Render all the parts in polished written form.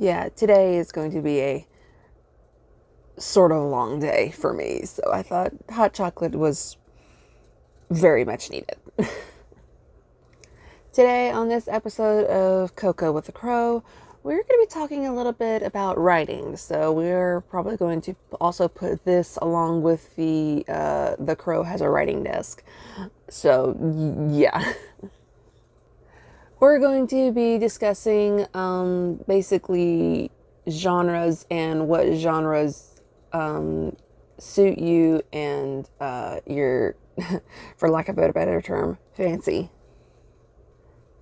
Yeah, today is going to be a sort of long day for me, so I thought hot chocolate was very much needed. Today, on this episode of Cocoa with the Crow, we're going to be talking a little bit about writing. So we're probably going to also put this along with the Crow has a writing desk. So yeah. We're going to be discussing basically genres and what genres suit you and your, for lack of a better term, fancy.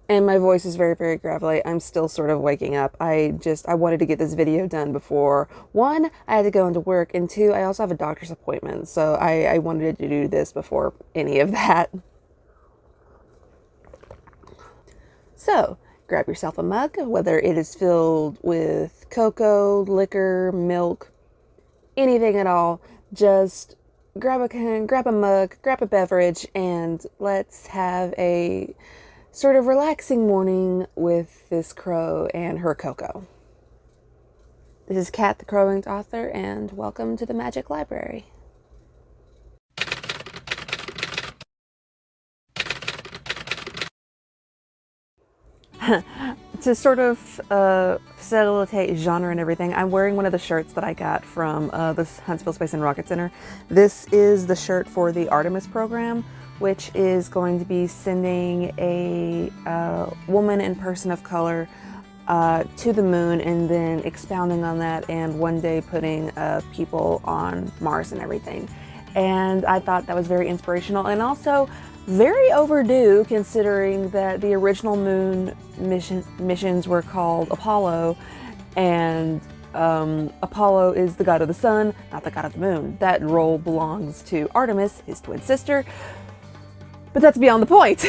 And my voice is very, very gravelly. I'm still sort of waking up. I wanted to get this video done before, one, I had to go into work, and two, I also have a doctor's appointment. So I wanted to do this before any of that. So grab yourself a mug, whether it is filled with cocoa, liquor, milk, anything at all. Just grab a mug, grab a beverage, and let's have a sort of relaxing morning with this crow and her cocoa. This is Kat, the Crow-Winged author, and welcome to the Magic Library. To sort of facilitate genre and everything, I'm wearing one of the shirts that I got from the Huntsville Space and Rocket Center. This is the shirt for the Artemis program, which is going to be sending a woman and person of color to the moon and then expounding on that and one day putting people on Mars and everything. And I thought that was very inspirational and also very overdue, considering that the original moon missions were called Apollo, and Apollo is the god of the sun, not the god of the moon. That role belongs to Artemis, his twin sister, but that's beyond the point.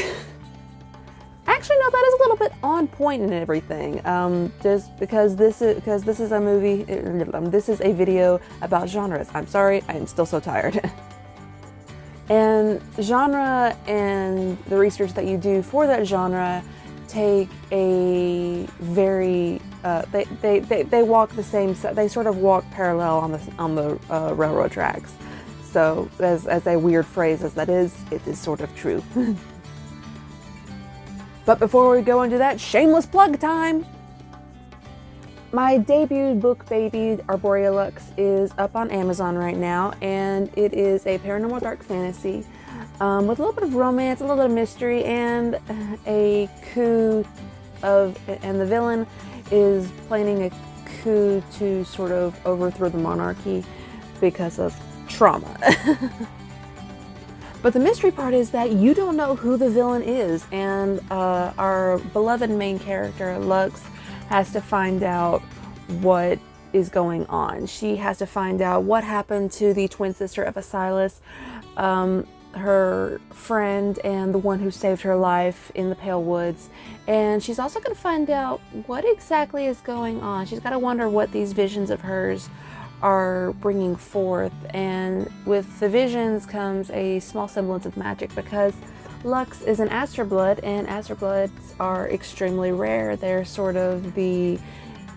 Actually, no, that is a little bit on point and everything. Just because this is a movie, this is a video about genres. I'm sorry, I am still so tired. And genre and the research that you do for that genre take a very they walk the same, they sort of walk parallel on the railroad tracks. So as a weird phrase as that is, it is sort of true. But before we go into that, shameless plug time. My debut book, baby, Arborea Lux, is up on Amazon right now, and it is a paranormal dark fantasy with a little bit of romance, a little bit of mystery, and a coup and the villain is planning a coup to sort of overthrow the monarchy because of trauma. But the mystery part is that you don't know who the villain is, and our beloved main character, Lux, has to find out what is going on. She has to find out what happened to the twin sister of Asilas, her friend and the one who saved her life in the Pale Woods. And she's also going to find out what exactly is going on. She's got to wonder what these visions of hers are bringing forth. And with the visions comes a small semblance of magic, because Lux is an Asterblood, and Asterbloods are extremely rare. They're sort of the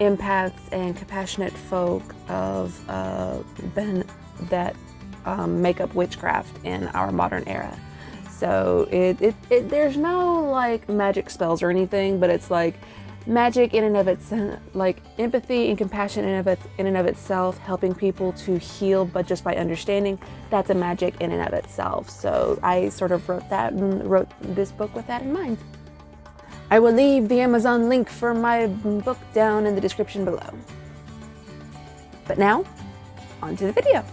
empaths and compassionate folk of that make up witchcraft in our modern era. So there's no like magic spells or anything, but it's like magic in and of itself, like empathy and compassion in and of itself, helping people to heal, but just by understanding, that's a magic in and of itself. So I sort of wrote this book with that in mind. I will leave the Amazon link for my book down in the description below. But now, on to the video.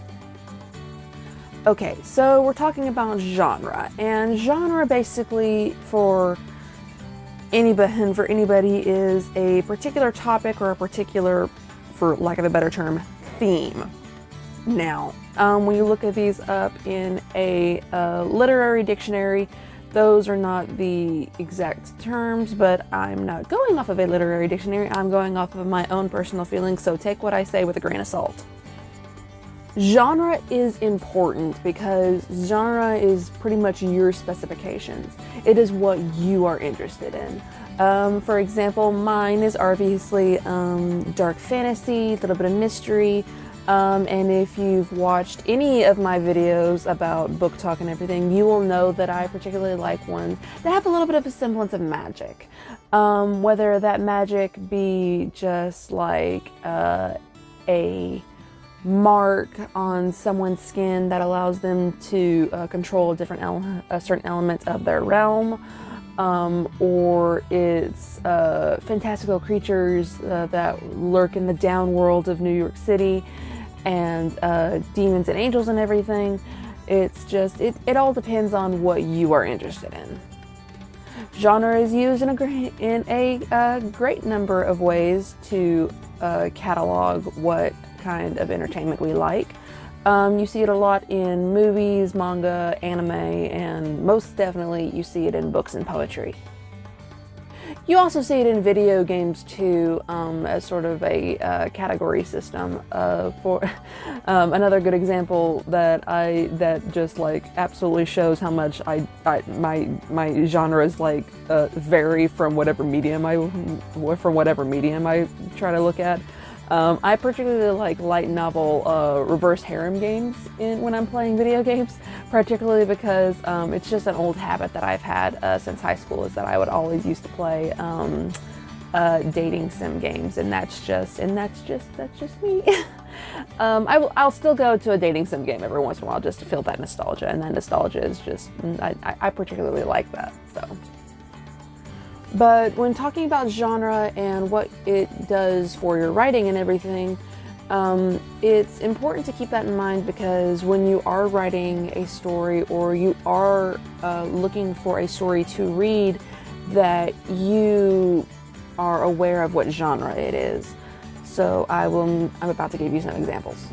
Okay, so we're talking about genre, and genre basically for anybody is a particular topic or a particular, for lack of a better term, theme. Now, when you look at these up in a literary dictionary, those are not the exact terms, but I'm not going off of a literary dictionary. I'm going off of my own personal feelings, so take what I say with a grain of salt. Genre is important because genre is pretty much your specifications. It is what you are interested in. For example, mine is obviously dark fantasy, a little bit of mystery, and if you've watched any of my videos about book talk and everything, you will know that I particularly like ones that have a little bit of a semblance of magic. Whether that magic be just like a mark on someone's skin that allows them to control a certain element of their realm, or it's fantastical creatures that lurk in the down world of New York City, and demons and angels and everything. It's just, it all depends on what you are interested in. Genre is used in a great number of ways to catalog what kind of entertainment we like. You see it a lot in movies, manga, anime, and most definitely you see it in books and poetry. You also see it in video games too, as sort of a category system. For another good example that just like absolutely shows how much my genres like vary from whatever medium I try to look at. I particularly like light novel reverse harem games when I'm playing video games, particularly because it's just an old habit that I've had since high school, is that I would always used to play dating sim games, and that's just me. I'll still go to a dating sim game every once in a while just to feel that nostalgia, and that nostalgia is just, I particularly like that, so. But when talking about genre and what it does for your writing and everything, it's important to keep that in mind, because when you are writing a story, or you are looking for a story to read, that you are aware of what genre it is. So I'm about to give you some examples.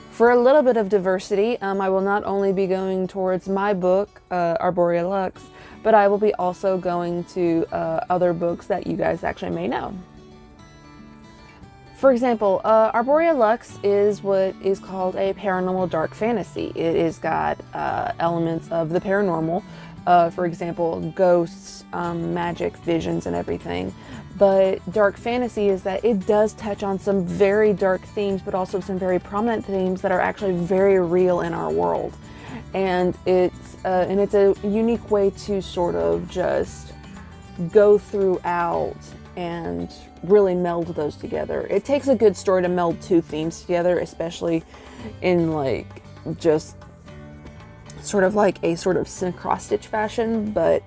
For a little bit of diversity, I will not only be going towards my book, Arborea Lux, but I will be also going to other books that you guys actually may know. For example, Arborea Lux is what is called a paranormal dark fantasy. It has got elements of the paranormal, for example, ghosts, magic, visions, and everything. But dark fantasy is that it does touch on some very dark themes, but also some very prominent themes that are actually very real in our world. And it's a unique way to sort of just go throughout and really meld those together. It takes a good story to meld two themes together, especially in like just sort of like a sort of cross-stitch fashion, but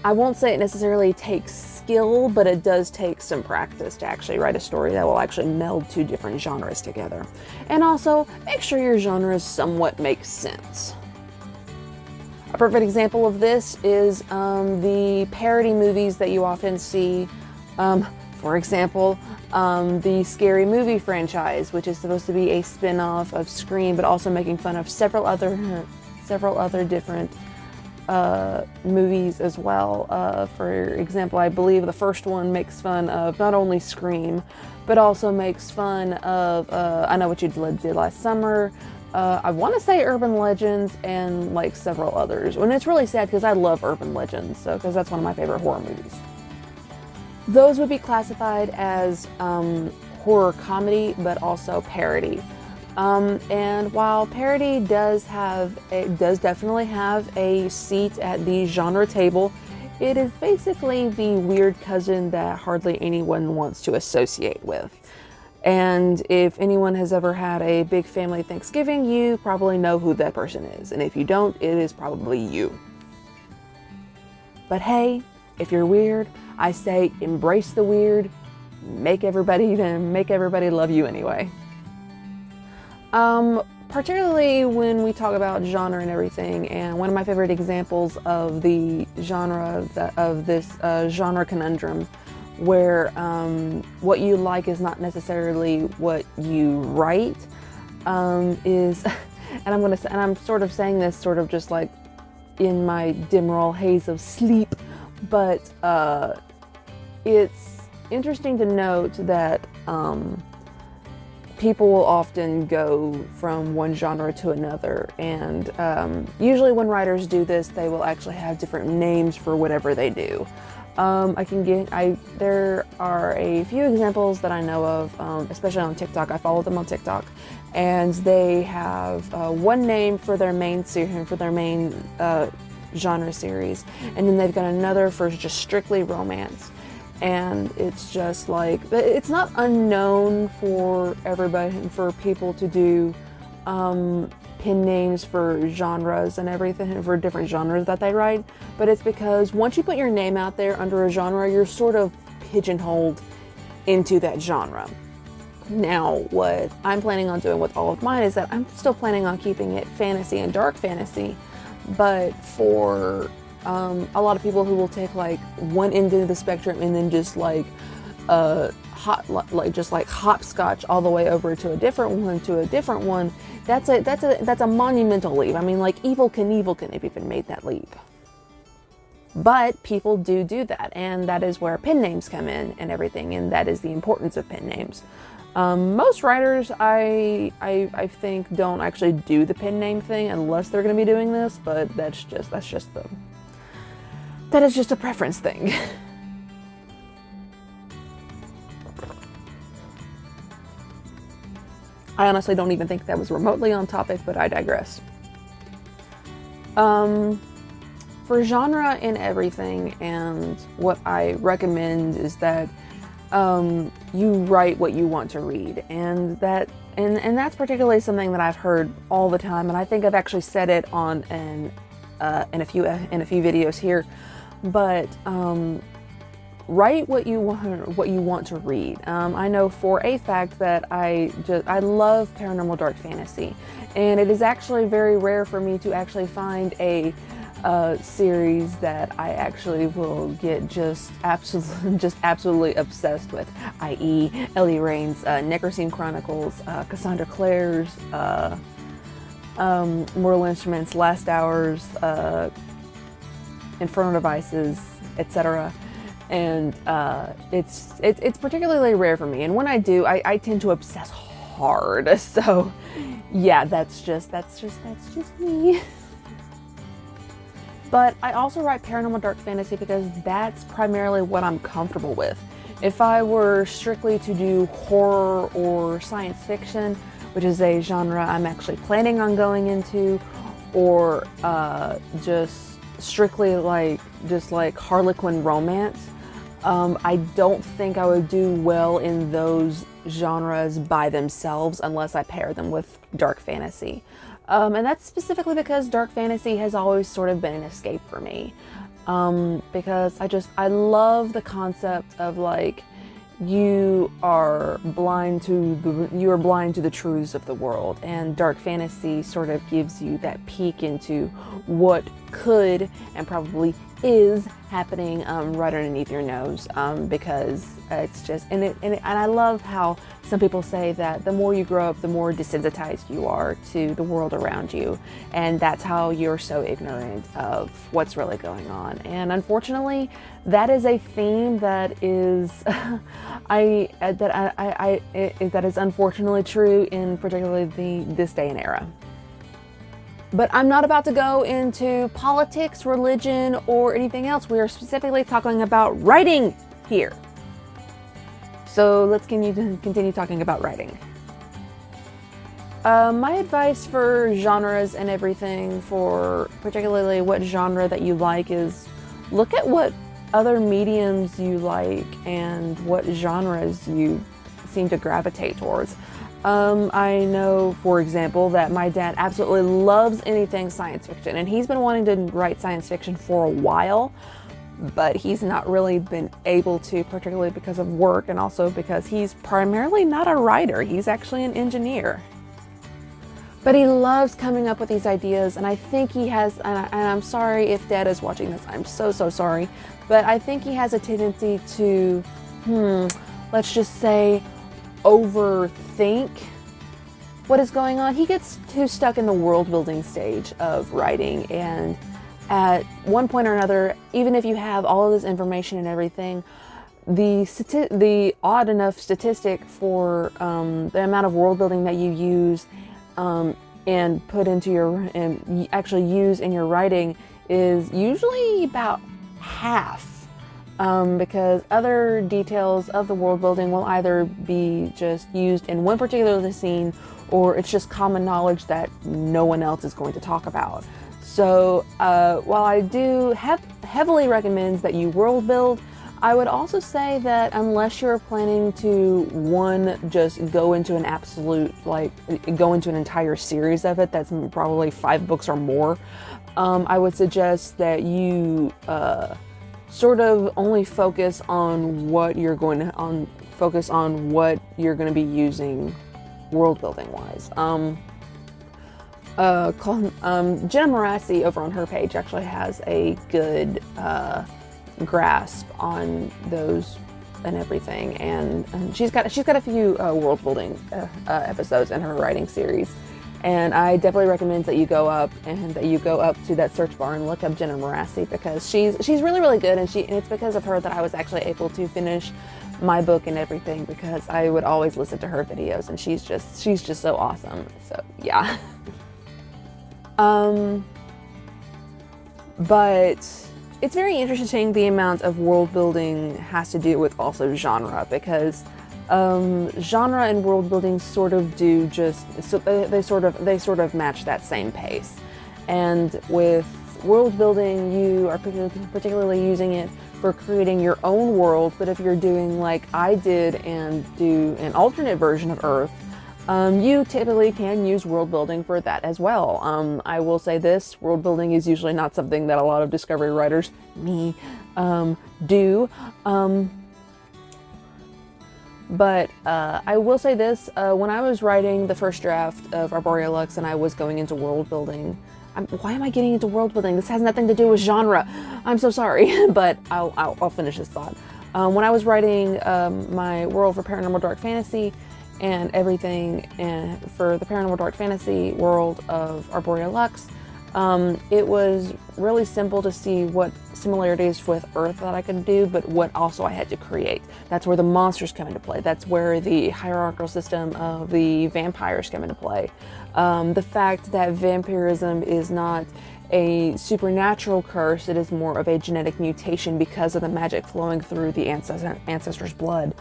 I won't say it necessarily takes skill, but it does take some practice to actually write a story that will actually meld two different genres together. And also, make sure your genres somewhat make sense. A perfect example of this is the parody movies that you often see. For example, the Scary Movie franchise, which is supposed to be a spin-off of Scream, but also making fun of several other different movies as well. For example, I believe the first one makes fun of not only Scream, but also makes fun of I Know What You Did Last Summer. I want to say Urban Legends, and like several others. And it's really sad because I love Urban Legends, because that's one of my favorite horror movies. Those would be classified as horror comedy, but also parody. And while parody does definitely have a seat at the genre table, it is basically the weird cousin that hardly anyone wants to associate with. And if anyone has ever had a big family Thanksgiving, you probably know who that person is. And if you don't, it is probably you. But hey, if you're weird, I say embrace the weird, make everybody love you anyway. Particularly when we talk about genre and everything, and one of my favorite examples of the genre of this genre conundrum, where what you like is not necessarily what you write, is, and I'm sort of saying this sort of just like in my dimmoral haze of sleep, but it's interesting to note that people will often go from one genre to another, and usually when writers do this, they will actually have different names for whatever they do. There are a few examples that I know of, especially on TikTok. I follow them on TikTok, and they have one name for their main series, for their main genre series, and then they've got another for just strictly romance. And it's just like, it's not unknown for everybody, for people to do pin names for genres and everything, for different genres that they write, but it's because once you put your name out there under a genre, you're sort of pigeonholed into that genre. Now, what I'm planning on doing with all of mine is that I'm still planning on keeping it fantasy and dark fantasy, but for a lot of people who will take like one end of the spectrum and then just like hopscotch all the way over to a different one, that's a monumental leap. I mean, like Evel Knievel can have even made that leap. But people do that, and that is where pen names come in and everything, and that is the importance of pen names. Most writers, I think, don't actually do the pen name thing unless they're going to be doing this, but that is just a preference thing. I honestly don't even think that was remotely on topic, but I digress. For genre and everything, and what I recommend is that you write what you want to read, and that's particularly something that I've heard all the time, and I think I've actually said it on in a few videos here. But write what you want to read. I know for a fact that I love paranormal dark fantasy, and it is actually very rare for me to actually find a series that I actually will get just absolutely obsessed with, i.e. Ellie Rain's Necrosine Chronicles, Cassandra Clare's Mortal Instruments, Last Hours, Infernal Devices, etc. And it's particularly rare for me, and when I do, I tend to obsess hard. So yeah, that's just me. But I also write paranormal dark fantasy because that's primarily what I'm comfortable with. If I were strictly to do horror or science fiction, which is a genre I'm actually planning on going into, or just strictly like Harlequin romance, I don't think I would do well in those genres by themselves unless I pair them with dark fantasy. And that's specifically because dark fantasy has always sort of been an escape for me. Because I love the concept of like, you are blind to the truths of the world, and dark fantasy sort of gives you that peek into what could and probably is happening right underneath your nose, because it's just, and I love how some people say that the more you grow up, the more desensitized you are to the world around you, and that's how you're so ignorant of what's really going on. And unfortunately, that is a theme that is that is unfortunately true in particularly this day and era. But I'm not about to go into politics, religion, or anything else. We are specifically talking about writing here. So let's continue talking about writing. My advice for genres and everything, for particularly what genre that you like, is look at what other mediums you like and what genres you seem to gravitate towards. I know, for example, that my dad absolutely loves anything science fiction, and he's been wanting to write science fiction for a while, but he's not really been able to, particularly because of work, and also because he's primarily not a writer. He's actually an engineer. But he loves coming up with these ideas, and I think he has, and I'm sorry if Dad is watching this, I'm so sorry, but I think he has a tendency to, let's just say, overthink what is going on. He gets too stuck in the world building stage of writing, and at one point or another, even if you have all of this information and everything, the odd enough statistic for the amount of world building that you use and put into your and actually use in your writing is usually about half, because other details of the world building will either be just used in one particular scene, or it's just common knowledge that no one else is going to talk about. So while I do heavily recommend that you world build, I would also say that unless you're planning to, just go into an absolute, go into an entire series of it, that's probably 5 books or more, I would suggest that you sort of only focus on what you're going to be using world building wise. Jenna Morassi over on her page actually has a good grasp on those and everything, and she's got a few world building episodes in her writing series, and I definitely recommend that you go up to that search bar and look up Jenna Morassi, because she's really, really good, and it's because of her that I was actually able to finish my book and everything, because I would always listen to her videos, and she's just so awesome. So yeah. But it's very interesting the amount of world building has to do with also genre, because genre and world building sort of do they sort of match that same pace. And with world building, you are particularly using it for creating your own world, but if you're doing like I did and do an alternate version of Earth, you typically can use world building for that as well. I will say this, world building is usually not something that a lot of discovery writers, me, do. But I will say this, when I was writing the first draft of Arborea Lux and I was going into world building, why am I getting into world building? This has nothing to do with genre. I'm so sorry, but I'll finish this thought. When I was writing my world for Paranormal Dark Fantasy and everything, and for the Paranormal Dark Fantasy world of Arborea Lux, it was really simple to see what similarities with Earth that I could do, but what also I had to create. That's where the monsters come into play. That's where the hierarchical system of the vampires come into play. The fact that vampirism is not a supernatural curse, it is more of a genetic mutation because of the magic flowing through the ancestors' blood.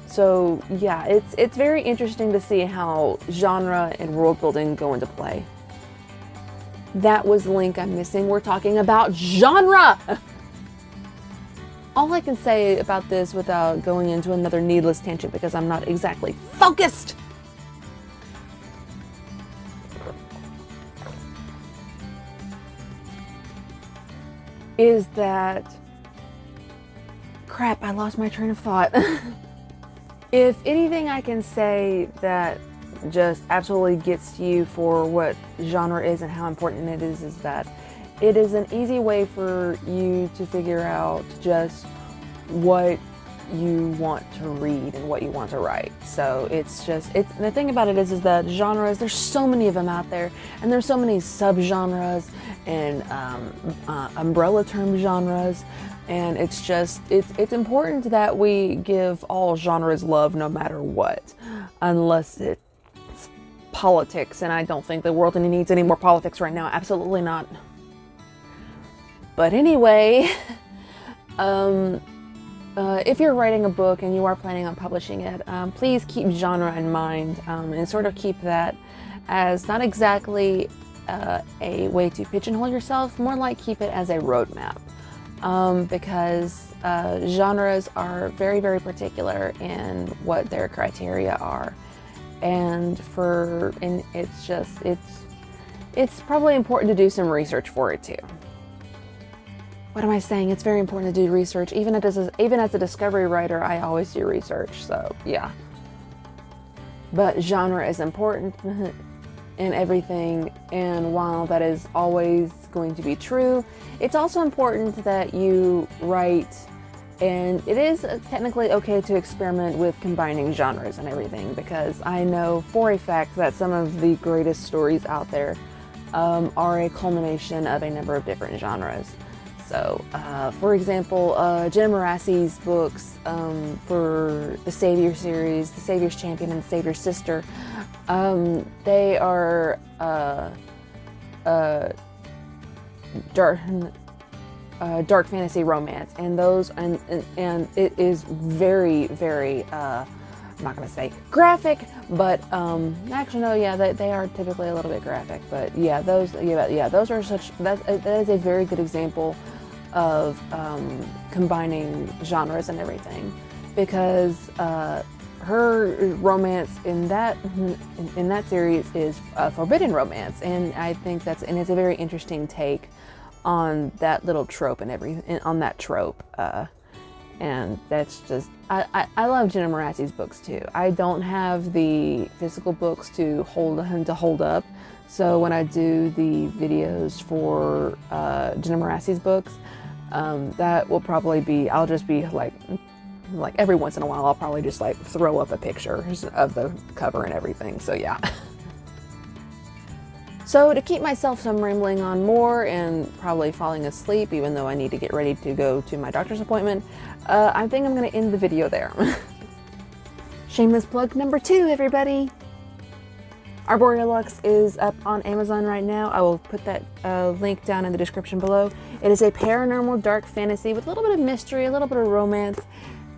So yeah, it's very interesting to see how genre and world building go into play. That was the link I'm missing. We're talking about genre! All I can say about this without going into another needless tangent, because I'm not exactly focused, is that... Crap, I lost my train of thought. If anything I can say that just absolutely gets you for what genre is and how important it is that it is an easy way for you to figure out just what you want to read and what you want to write. So the thing about it is that genres, there's so many of them out there, and there's so many subgenres and umbrella term genres, and it's important that we give all genres love no matter what, unless it's politics, and I don't think the world needs any more politics right now. Absolutely not. But anyway, if you're writing a book and you are planning on publishing it, please keep genre in mind, and sort of keep that as not exactly a way to pigeonhole yourself, more like keep it as a roadmap, because genres are very, very particular in what their criteria are. And it's probably important to do some research for it too. What am I saying? It's very important to do research. Even as a discovery writer, I always do research, so yeah. But genre is important in everything, and while that is always going to be true, it's also important that you write. And it is technically okay to experiment with combining genres and everything, because I know for a fact that some of the greatest stories out there are a culmination of a number of different genres. So, for example, Jenna Marassi's books for the Savior series, The Savior's Champion and The Savior's Sister, they are dark fantasy romance, and those and it is very, very I'm not gonna say graphic, but actually no, yeah, they are typically a little bit graphic, but yeah, those are that is a very good example of combining genres and everything, because her romance in that series is forbidden romance, and I think it's a very interesting take on that little trope and on that trope. And that's just, I love Jenna Marassi's books too. I don't have the physical books to hold up. So when I do the videos for Jenna Marassi's books, that will probably be, I'll just be like every once in a while, I'll probably just like throw up a picture of the cover and everything. So yeah. So to keep myself from rambling on more and probably falling asleep, even though I need to get ready to go to my doctor's appointment, I think I'm going to end the video there. Shameless plug number 2, everybody. Arborea Lux is up on Amazon right now. I will put that link down in the description below. It is a paranormal dark fantasy with a little bit of mystery, a little bit of romance,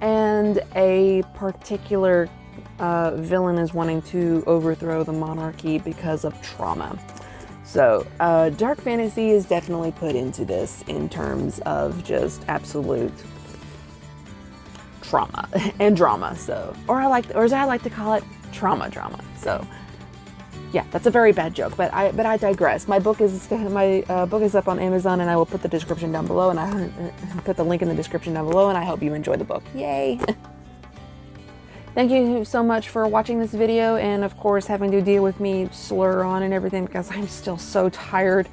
and a particular villain is wanting to overthrow the monarchy because of trauma. So dark fantasy is definitely put into this in terms of just absolute trauma and drama. So, or as I like to call it, trauma drama. So yeah, that's a very bad joke, but I digress. My book is up on Amazon, and I will put the description down below, and I put the link in the description down below, and I hope you enjoy the book. Yay! Thank you so much for watching this video, and of course having to deal with me slur on and everything, because I'm still so tired.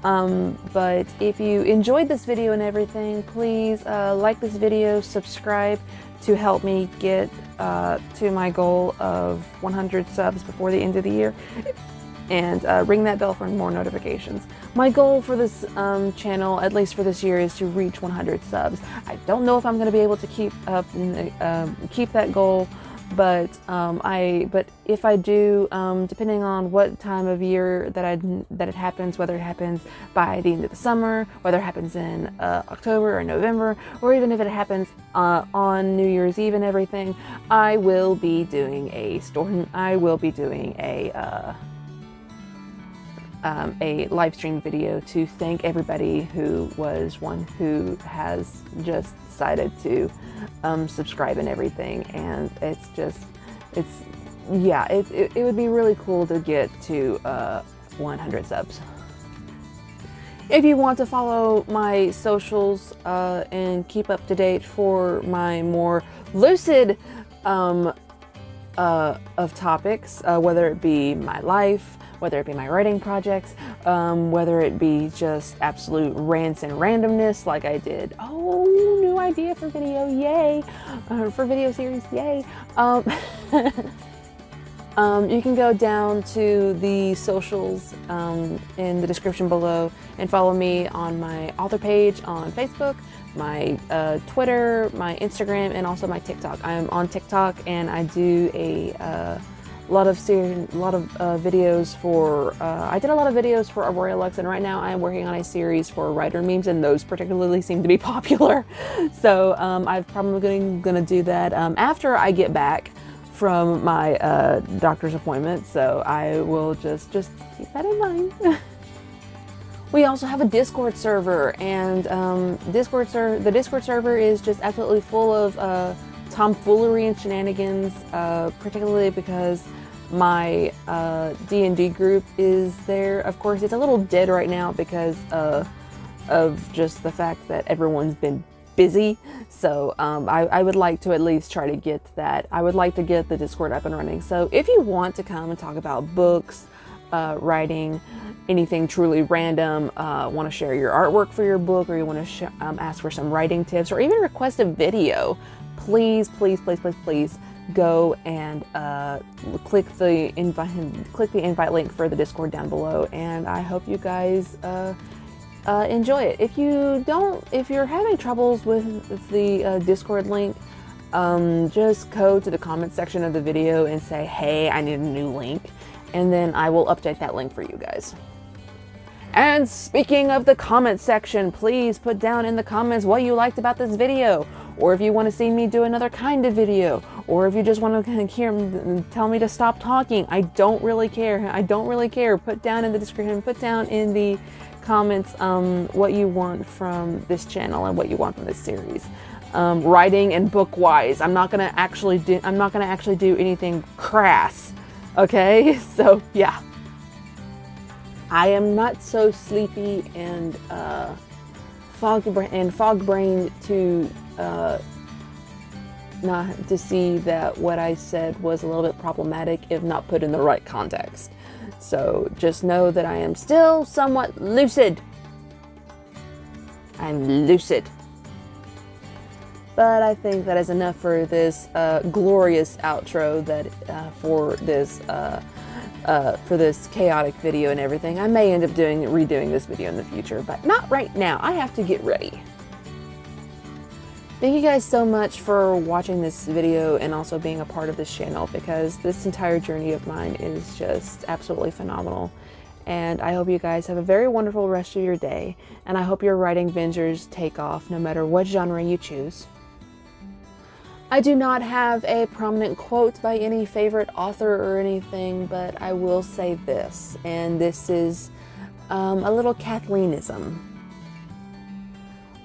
But if you enjoyed this video and everything, please like this video, subscribe to help me get to my goal of 100 subs before the end of the year, and ring that bell for more notifications. My goal for this channel, at least for this year, is to reach 100 subs. I don't know if I'm going to be able to keep that goal, but if I do, depending on what time of year that it happens, whether it happens by the end of the summer, whether it happens in October or November, or even if it happens on New Year's Eve and everything, I will be doing a live stream video to thank everybody who has just decided to subscribe and everything, and it would be really cool to get to 100 subs. If you want to follow my socials and keep up to date for my more lucid of topics, whether it be my life, whether it be my writing projects, whether it be just absolute rants and randomness like I did. Oh, new idea for video, yay! For video series, yay! You can go down to the socials in the description below and follow me on my author page on Facebook, my Twitter, my Instagram, and also my TikTok. I'm on TikTok, and I do a lot of videos for, I did a lot of videos for Arborea Lux, and right now I am working on a series for writer memes, and those particularly seem to be popular. So I'm probably gonna do that after I get back from my doctor's appointment, so I will just keep that in mind. We also have a Discord server, and the Discord server is just absolutely full of tomfoolery and shenanigans, particularly because my D&D group is there. Of course, it's a little dead right now because of just the fact that everyone's been busy. So I would like to at least try to get that. I would like to get the Discord up and running. So if you want to come and talk about books, writing, anything truly random, want to share your artwork for your book, or you want to ask for some writing tips, or even request a video, please go and click the invite link for the Discord down below. And I hope you guys enjoy it. If you're having troubles with the Discord link, just go to the comment section of the video and say, hey, I need a new link, and then I will update that link for you guys. And speaking of the comment section, please put down in the comments what you liked about this video, or if you want to see me do another kind of video, or if you just want to tell me to stop talking. I don't really care. I don't really care. Put down in the description, put down in the comments what you want from this channel and what you want from this series. Writing and book wise, I'm not gonna actually do anything crass. Okay, so yeah. I am not so sleepy and fog-brained to not to see that what I said was a little bit problematic if not put in the right context. So just know that I am still somewhat lucid. I'm lucid. But I think that is enough for this glorious outro that for this chaotic video and everything. I may end up redoing this video in the future, but not right now. I have to get ready. Thank you guys so much for watching this video and also being a part of this channel, because this entire journey of mine is just absolutely phenomenal. And I hope you guys have a very wonderful rest of your day, and I hope your writing ventures take off no matter what genre you choose. I do not have a prominent quote by any favorite author or anything, but I will say this, and this is a little Kathleenism.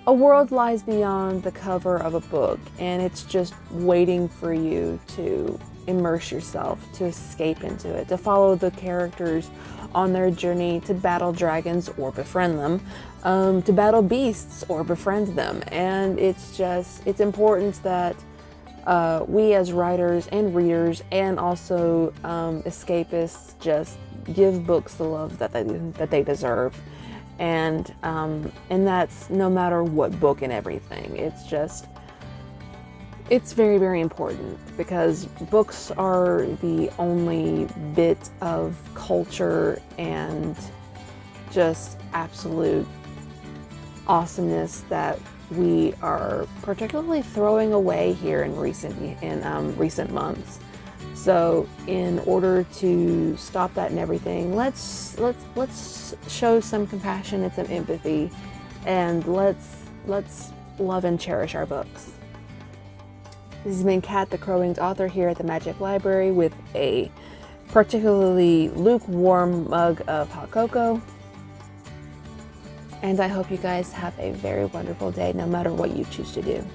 A world lies beyond the cover of a book, and it's just waiting for you to immerse yourself, to escape into it, to follow the characters on their journey to battle dragons or befriend them, to battle beasts or befriend them. And it's important that we as writers and readers and also escapists just give books the love that they deserve. And that's no matter what book and everything. It's very, very important, because books are the only bit of culture and just absolute awesomeness that we are particularly throwing away here in recent months. So in order to stop that and everything, let's show some compassion and some empathy, and let's love and cherish our books. This has been Kat, the Crow-Winged author, here at the Magic Library with a particularly lukewarm mug of hot cocoa. And I hope you guys have a very wonderful day, no matter what you choose to do.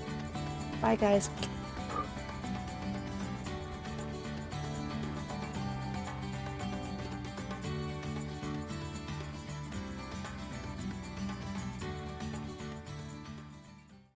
Bye, guys.